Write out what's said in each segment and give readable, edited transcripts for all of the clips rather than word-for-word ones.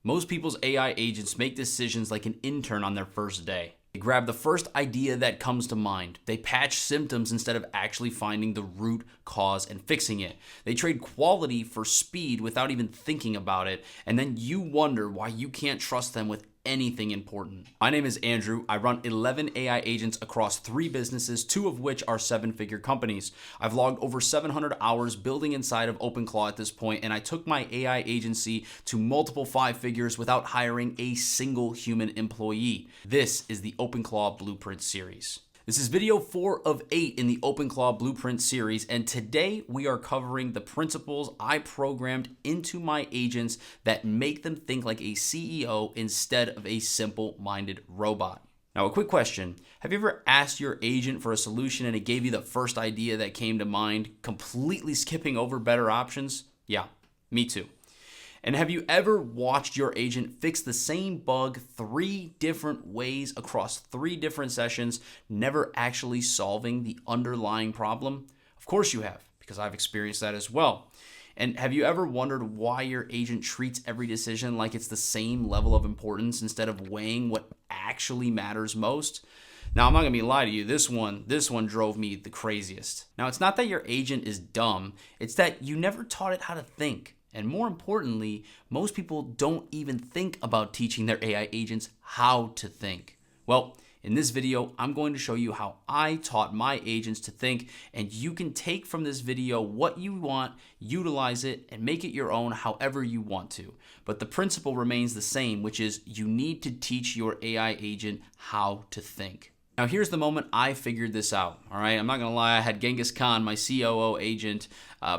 Most people's AI agents make decisions like an intern on their first day. They grab the first idea that comes to mind. They patch symptoms instead of actually finding the root cause and fixing it. They trade quality for speed without even thinking about it, and then you wonder why you can't trust them with anything important. My name is Andrew. I run 11 AI agents across 3 businesses, 2 of which are 7-figure companies. I've logged over 700 hours building inside of OpenClaw at this point, and I took my AI agency to multiple 5 figures without hiring a single human employee. This is the OpenClaw Blueprint series. This is video 4 of 8 in the OpenClaw Blueprint series, and today we are covering the principles I programmed into my agents that make them think like a CEO instead of a simple-minded robot. Now, a quick question. Have you ever asked your agent for a solution and it gave you the first idea that came to mind, completely skipping over better options? Yeah, me too. And have you ever watched your agent fix the same bug 3 different ways across 3 different sessions, never actually solving the underlying problem? Of course you have, because I've experienced that as well. And have you ever wondered why your agent treats every decision like it's the same level of importance instead of weighing what actually matters most? Now, I'm not going to lie to you, this one drove me the craziest. Now, it's not that your agent is dumb, it's that you never taught it how to think. And more importantly, most people don't even think about teaching their AI agents how to think. Well, in this video, I'm going to show you how I taught my agents to think, and you can take from this video what you want, utilize it, and make it your own however you want to. But the principle remains the same, which is you need to teach your AI agent how to think. Now, here's the moment I figured this out, all right? I'm not gonna lie, I had Genghis Khan, my COO agent,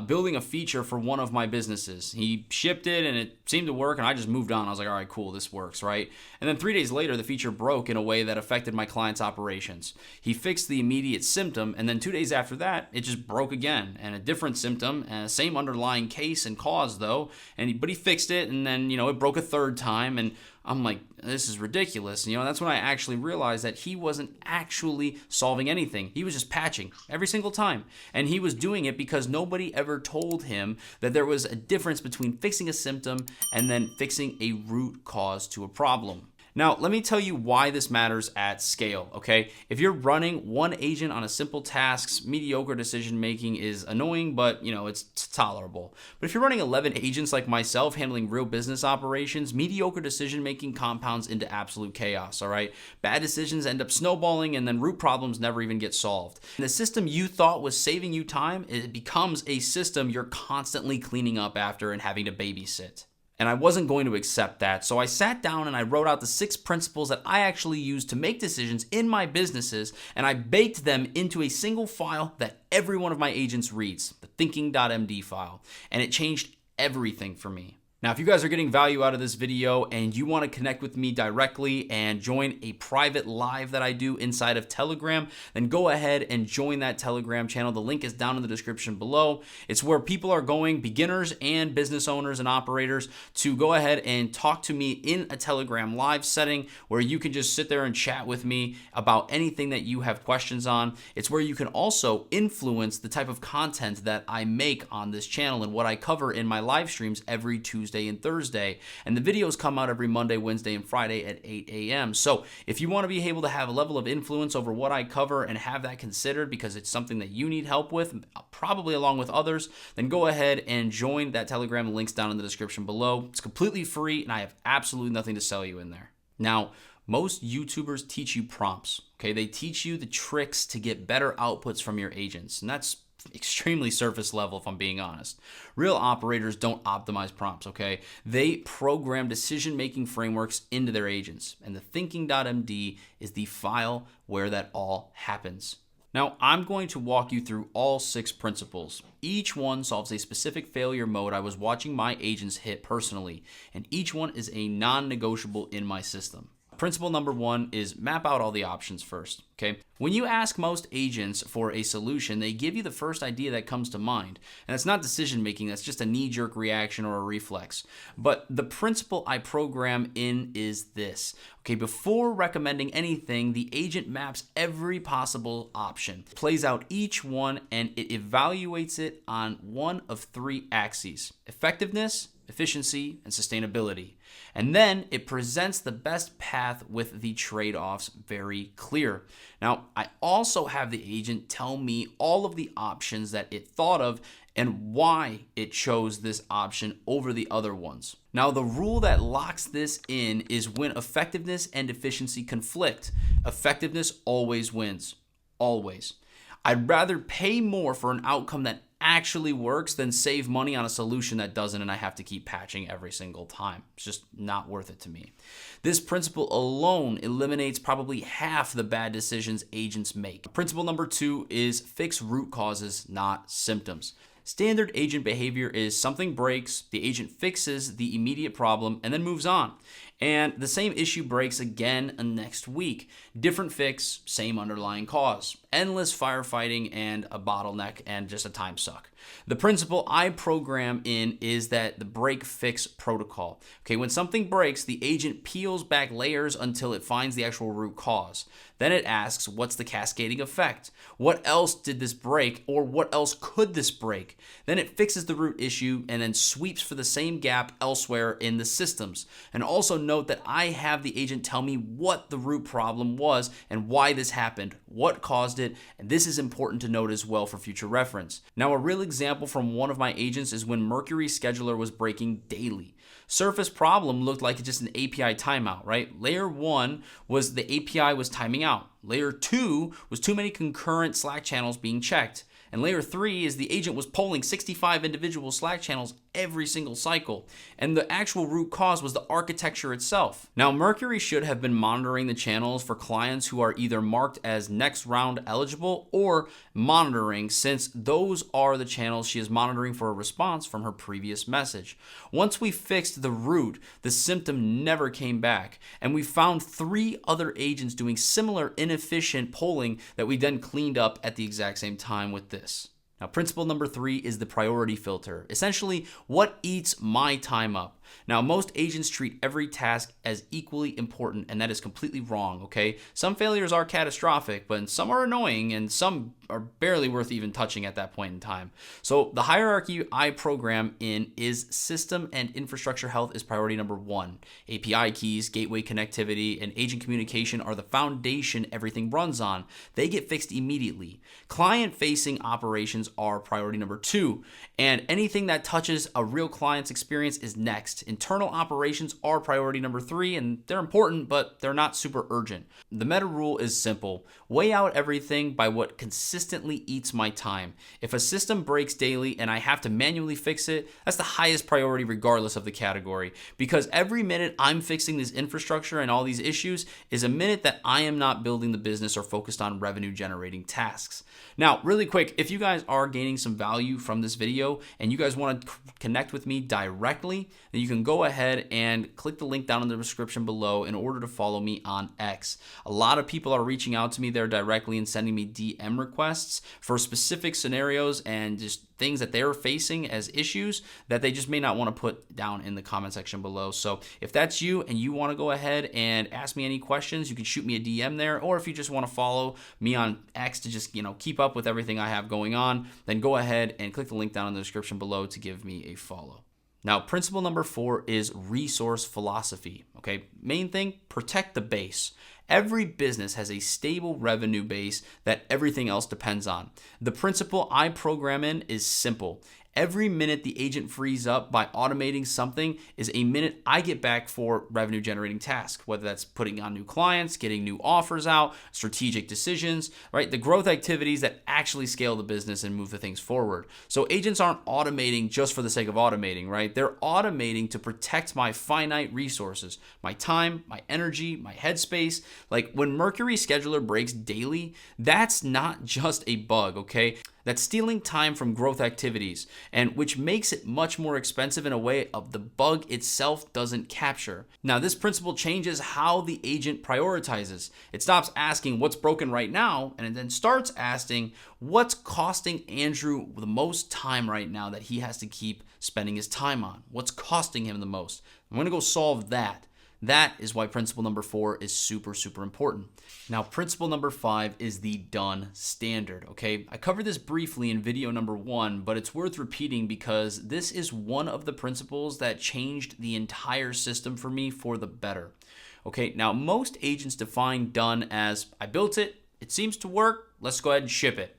building a feature for one of my businesses. He shipped it and it seemed to work, and I just moved on. I was like, all right, cool, this works, right? And then 3 days later, the feature broke in a way that affected my client's operations. He fixed the immediate symptom, and then 2 days after that, it just broke again, and a different symptom, same underlying case and cause though, but he fixed it, and then, it broke a 3rd time, and I'm like, this is ridiculous. That's when I actually realized that he wasn't actually solving anything. He was just patching every single time. And he was doing it because nobody ever told him that there was a difference between fixing a symptom and then fixing a root cause to a problem. Now, let me tell you why this matters at scale, okay? If you're running one agent on a simple task, mediocre decision making is annoying, but it's tolerable. But if you're running 11 agents like myself handling real business operations, mediocre decision making compounds into absolute chaos, all right? Bad decisions end up snowballing, and then root problems never even get solved. And the system you thought was saving you time, it becomes a system you're constantly cleaning up after and having to babysit. And I wasn't going to accept that, so I sat down and I wrote out the 6 principles that I actually use to make decisions in my businesses, and I baked them into a single file that every one of my agents reads, the THINKIng.md file, and it changed everything for me. Now, if you guys are getting value out of this video and you want to connect with me directly and join a private live that I do inside of Telegram, then go ahead and join that Telegram channel. The link is down in the description below. It's where people are going, beginners and business owners and operators, to go ahead and talk to me in a Telegram live setting where you can just sit there and chat with me about anything that you have questions on. It's where you can also influence the type of content that I make on this channel and what I cover in my live streams every Tuesday and Thursday, and the videos come out every Monday, Wednesday, and Friday at 8 a.m. So if you want to be able to have a level of influence over what I cover and have that considered because it's something that you need help with, probably along with others, then go ahead and join that Telegram. The link's down in the description below. It's completely free, and I have absolutely nothing to sell you in there. Now, most YouTubers teach you prompts, okay? They teach you the tricks to get better outputs from your agents, and that's extremely surface level, if I'm being honest. Real operators don't optimize prompts, okay? They program decision-making frameworks into their agents, and the thinking.md is the file where that all happens. Now, I'm going to walk you through all 6 principles. Each one solves a specific failure mode I was watching my agents hit personally, and each one is a non-negotiable in my system. Principle number 1 is map out all the options first, okay? When you ask most agents for a solution, they give you the first idea that comes to mind. And it's not decision making, that's just a knee-jerk reaction or a reflex. But the principle I program in is this. Okay, before recommending anything, the agent maps every possible option, plays out each one, and it evaluates it on one of 3 axes: effectiveness, efficiency, and sustainability. And then it presents the best path with the trade-offs very clear. Now, I also have the agent tell me all of the options that it thought of and why it chose this option over the other ones. Now, the rule that locks this in is when effectiveness and efficiency conflict, effectiveness always wins. Always. I'd rather pay more for an outcome that actually works than save money on a solution that doesn't and I have to keep patching every single time. It's just not worth it to me. This principle alone eliminates probably half the bad decisions agents make. Principle number 2 is fix root causes, not symptoms. Standard agent behavior is something breaks, the agent fixes the immediate problem, and then moves on. And the same issue breaks again next week. Different fix, same underlying cause. Endless firefighting and a bottleneck and just a time suck. The principle I program in is that the break fix protocol. Okay, when something breaks, the agent peels back layers until it finds the actual root cause. Then it asks, what's the cascading effect? What else did this break, or what else could this break? Then it fixes the root issue and then sweeps for the same gap elsewhere in the systems. And also note that I have the agent tell me what the root problem was and why this happened, what caused it, and this is important to note as well for future reference. Now, a real example from one of my agents is when Mercury Scheduler was breaking daily. Surface problem looked like just an API timeout, right? Layer 1 was the API was timing out. Layer 2 was too many concurrent Slack channels being checked. And layer 3 is the agent was polling 65 individual Slack channels every single cycle. And the actual root cause was the architecture itself. Now, Mercury should have been monitoring the channels for clients who are either marked as next round eligible or monitoring, since those are the channels she is monitoring for a response from her previous message. Once we fixed the root, the symptom never came back. And we found 3 other agents doing similar inefficient polling that we then cleaned up at the exact same time with this. Now, principle number 3 is the priority filter. Essentially, what eats my time up? Now, most agents treat every task as equally important, and that is completely wrong, okay? Some failures are catastrophic, but some are annoying, and some are barely worth even touching at that point in time. So the hierarchy I program in is system and infrastructure health is priority number 1. API keys, gateway connectivity, and agent communication are the foundation everything runs on. They get fixed immediately. Client-facing operations are priority number 2, and anything that touches a real client's experience is next. Internal operations are priority number 3, and they're important, but they're not super urgent. The meta rule is simple. Weigh out everything by what consistently eats my time. If a system breaks daily and I have to manually fix it, that's the highest priority regardless of the category, because every minute I'm fixing this infrastructure and all these issues is a minute that I am not building the business or focused on revenue generating tasks. Now, really quick, if you guys are gaining some value from this video and you guys want to connect with me directly, then you can go ahead and click the link down in the description below in order to follow me on X. A lot of people are reaching out to me there directly and sending me DM requests for specific scenarios and just things that they're facing as issues that they just may not want to put down in the comment section below. So if that's you and you want to go ahead and ask me any questions, you can shoot me a DM there, or if you just want to follow me on X to just, keep up with everything I have going on, then go ahead and click the link down in the description below to give me a follow. Now, principle number 4 is resource philosophy. Okay, main thing, protect the base. Every business has a stable revenue base that everything else depends on. The principle I program in is simple. Every minute the agent frees up by automating something is a minute I get back for revenue generating tasks, whether that's putting on new clients, getting new offers out, strategic decisions, right? The growth activities that actually scale the business and move the things forward. So agents aren't automating just for the sake of automating, right? They're automating to protect my finite resources, my time, my energy, my headspace. Like when Mercury Scheduler breaks daily, that's not just a bug, okay? That's stealing time from growth activities, and which makes it much more expensive in a way of the bug itself doesn't capture. Now, this principle changes how the agent prioritizes. It stops asking what's broken right now, and it then starts asking what's costing Andrew the most time right now that he has to keep spending his time on. What's costing him the most? I'm going to go solve that. That is why principle number 4 is super important. Now, principle number 5 is the done standard, okay? I covered this briefly in video number 1, but it's worth repeating because this is one of the principles that changed the entire system for me for the better. Okay, now most agents define done as, I built it, it seems to work, let's go ahead and ship it.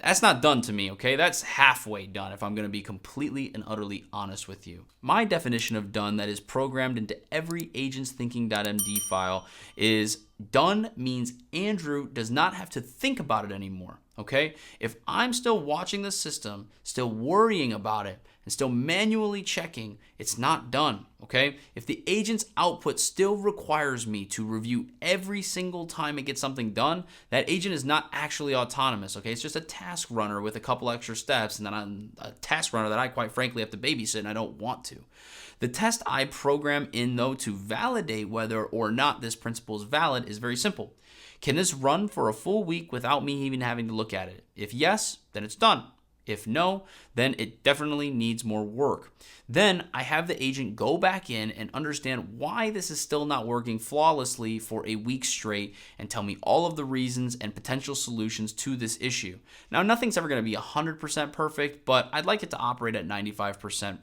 That's not done to me, okay? That's halfway done if I'm gonna be completely and utterly honest with you. My definition of done that is programmed into every agent's thinking.md file is done means Andrew does not have to think about it anymore, okay? If I'm still watching the system, still worrying about it, and still manually checking, it's not done, okay? If the agent's output still requires me to review every single time it gets something done, that agent is not actually autonomous, okay? It's just a task runner with a couple extra steps, and then I'm a task runner that I quite frankly have to babysit and I don't want to. The test I program in though to validate whether or not this principle is valid is very simple. Can this run for a full week without me even having to look at it? If yes, then it's done. If no, then it definitely needs more work. Then I have the agent go back in and understand why this is still not working flawlessly for a week straight and tell me all of the reasons and potential solutions to this issue. Now, nothing's ever going to be 100% perfect, but I'd like it to operate at 95%,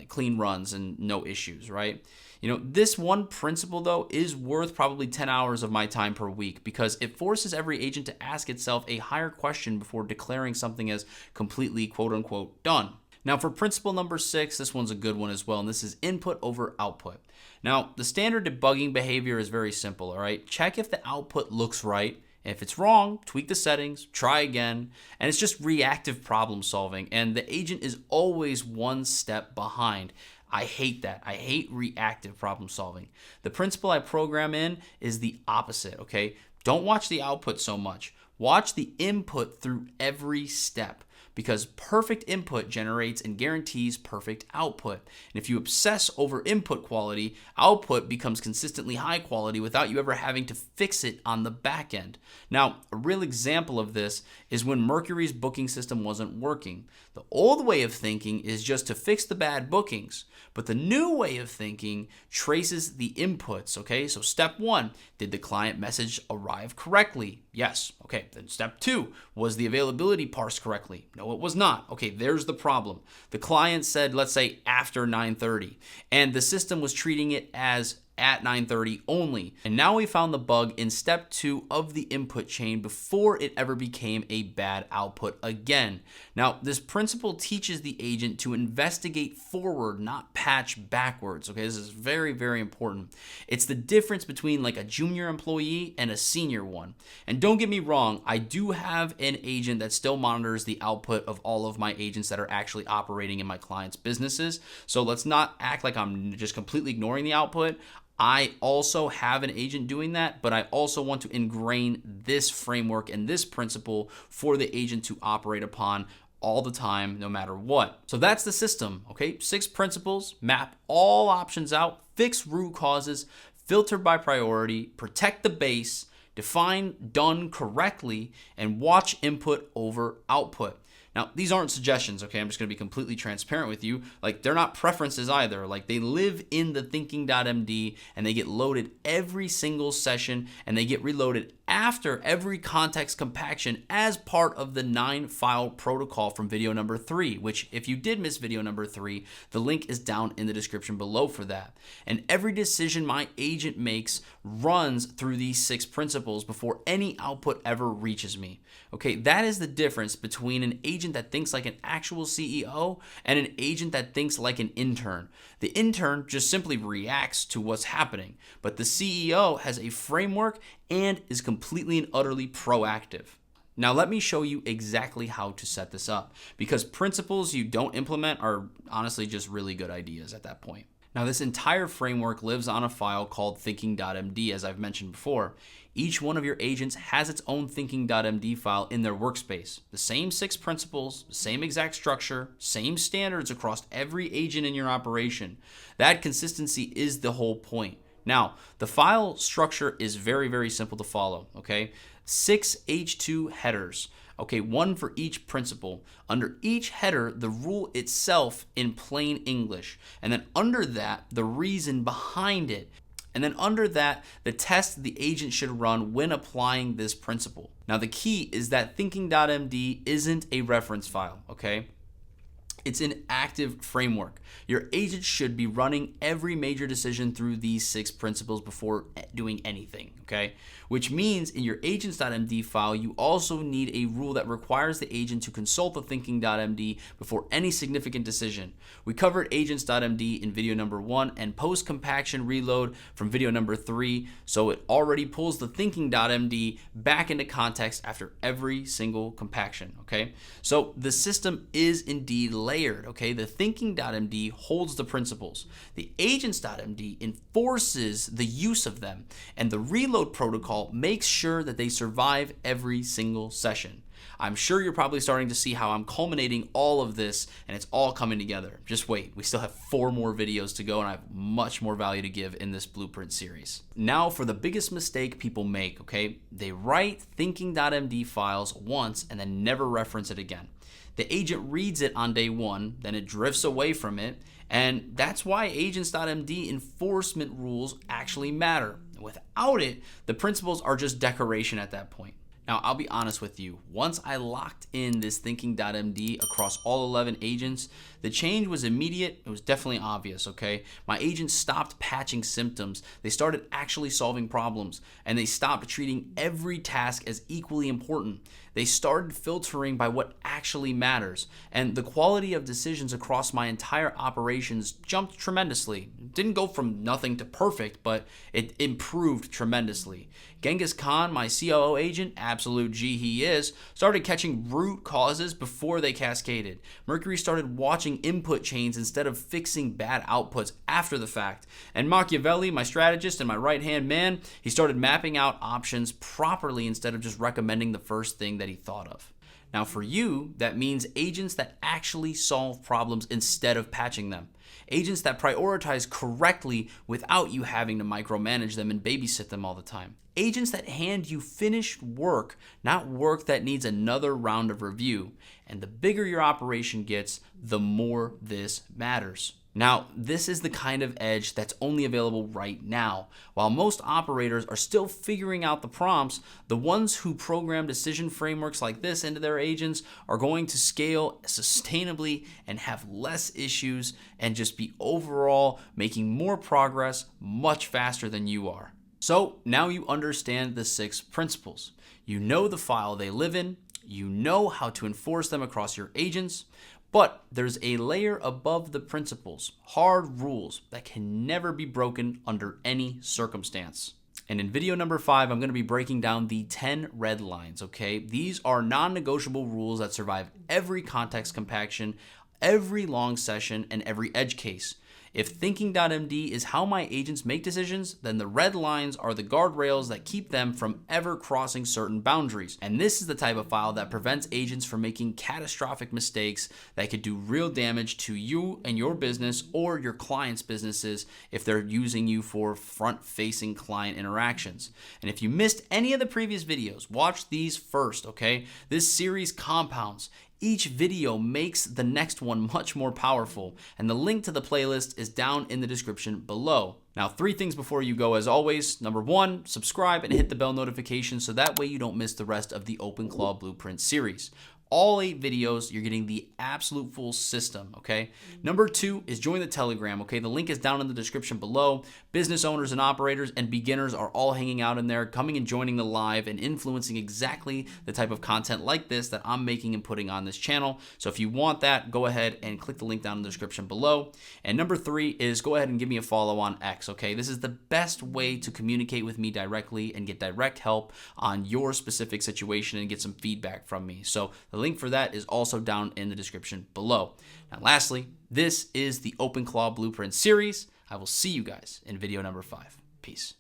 clean runs and no issues, right? This one principle, though, is worth probably 10 hours of my time per week because it forces every agent to ask itself a higher question before declaring something as completely quote-unquote done. Now, for principle number 6, this one's a good one as well, and this is input over output. Now, the standard debugging behavior is very simple, all right? Check if the output looks right. If it's wrong, tweak the settings, try again, and it's just reactive problem solving, and the agent is always one step behind. I hate that. I hate reactive problem solving. The principle I program in is the opposite, okay? Don't watch the output so much. Watch the input through every step because perfect input generates and guarantees perfect output. And if you obsess over input quality, output becomes consistently high quality without you ever having to fix it on the back end. Now, a real example of this is when Mercury's booking system wasn't working. The old way of thinking is just to fix the bad bookings, but the new way of thinking traces the inputs, okay? So step 1, did the client message arrive correctly? Yes. Okay, then step 2, was the availability parsed correctly? No, it was not. Okay, there's the problem. The client said, let's say after 9:30, and the system was treating it as at 9:30 only. And now we found the bug in step 2 of the input chain before it ever became a bad output again. Now, this principle teaches the agent to investigate forward, not patch backwards. Okay, this is very, very important. It's the difference between like a junior employee and a senior one. And don't get me wrong, I do have an agent that still monitors the output of all of my agents that are actually operating in my clients' businesses. So let's not act like I'm just completely ignoring the output. I also have an agent doing that, but I also want to ingrain this framework and this principle for the agent to operate upon all the time, no matter what. So that's the system, okay? 6 principles, map all options out, fix root causes, filter by priority, protect the base, define done correctly, and watch input over output. Now, these aren't suggestions, okay? I'm just going to be completely transparent with you. Like, they're not preferences either. Like, they live in the thinking.md and they get loaded every single session and they get reloaded after every context compaction as part of the 9-file protocol from video number 3, which if you did miss video number 3, the link is down in the description below for that. And every decision my agent makes runs through these 6 principles before any output ever reaches me. Okay, that is the difference between an agent that thinks like an actual CEO and an agent that thinks like an intern. The intern just simply reacts to what's happening, but the CEO has a framework and is completely and utterly proactive. Now let me show you exactly how to set this up, because principles you don't implement are honestly just really good ideas at that point. Now this entire framework lives on a file called thinking.md, as I've mentioned before. Each one of your agents has its own thinking.md file in their workspace. The same 6 principles, the same exact structure, same standards across every agent in your operation. That consistency is the whole point. Now, the file structure is very, very simple to follow, okay? 6 H2 headers. Okay, one for each principle. Under each header, the rule itself in plain English. And then under that, the reason behind it. And then under that, the test the agent should run when applying this principle. Now, the key is that thinking.md isn't a reference file, okay? It's an active framework. Your agent should be running every major decision through these 6 principles before doing anything, okay? Which means in your agents.md file, you also need a rule that requires the agent to consult the thinking.md before any significant decision. We covered agents.md in video number 1 and post compaction reload from video number 3, so it already pulls the thinking.md back into context after every single compaction, okay? So the system is indeed layered, okay? The thinking.md holds the principles. The agents.md enforces the use of them, and the reload protocol makes sure that they survive every single session. I'm sure you're probably starting to see how I'm culminating all of this and it's all coming together. Just wait, we still have 4 more videos to go and I have much more value to give in this blueprint series. Now for the biggest mistake people make, okay? They write thinking.md files once and then never reference it again. The agent reads it on day 1, then it drifts away from it, and that's why agents.md enforcement rules actually matter. Without it, the principles are just decoration at that point. Now, I'll be honest with you, once I locked in this thinking.md across all 11 agents, the change was immediate. It was definitely obvious, okay? My agents stopped patching symptoms. They started actually solving problems, and they stopped treating every task as equally important. They started filtering by what actually matters, and the quality of decisions across my entire operations jumped tremendously. It didn't go from nothing to perfect, but it improved tremendously. Genghis Khan, my COO agent, absolute G he is, started catching root causes before they cascaded. Mercury started watching input chains instead of fixing bad outputs after the fact. And Machiavelli, my strategist and my right-hand man, he started mapping out options properly instead of just recommending the first thing that he thought of. Now for you, that means agents that actually solve problems instead of patching them. Agents that prioritize correctly without you having to micromanage them and babysit them all the time. Agents that hand you finished work, not work that needs another round of review. And the bigger your operation gets, the more this matters. Now, this is the kind of edge that's only available right now. While most operators are still figuring out the prompts, the ones who program decision frameworks like this into their agents are going to scale sustainably and have less issues and just be overall making more progress much faster than you are. So now you understand the 6 principles. You know the file they live in, you know how to enforce them across your agents, but there's a layer above the principles, hard rules that can never be broken under any circumstance. And in video number 5, I'm going to be breaking down the 10 red lines, okay? These are non-negotiable rules that survive every context compaction, every long session, and every edge case. If thinking.md is how my agents make decisions, then the red lines are the guardrails that keep them from ever crossing certain boundaries. And this is the type of file that prevents agents from making catastrophic mistakes that could do real damage to you and your business or your clients' businesses if they're using you for front-facing client interactions. And if you missed any of the previous videos, watch these first, okay? This series compounds. Each video makes the next one much more powerful, and the link to the playlist is down in the description below. Now, 3 things before you go as always. Number 1, subscribe and hit the bell notification so that way you don't miss the rest of the OpenClaw Blueprint series. All 8 videos, you're getting the absolute full system, okay? Number 2 is join the Telegram, okay? The link is down in the description below. Business owners and operators and beginners are all hanging out in there, coming and joining the live and influencing exactly the type of content like this that I'm making and putting on this channel. So if you want that, go ahead and click the link down in the description below. And number 3 is go ahead and give me a follow on X, okay? This is the best way to communicate with me directly and get direct help on your specific situation and get some feedback from me. So the link for that is also down in the description below. Now, lastly, this is the OpenClaw Blueprint series. I will see you guys in video number 5. Peace.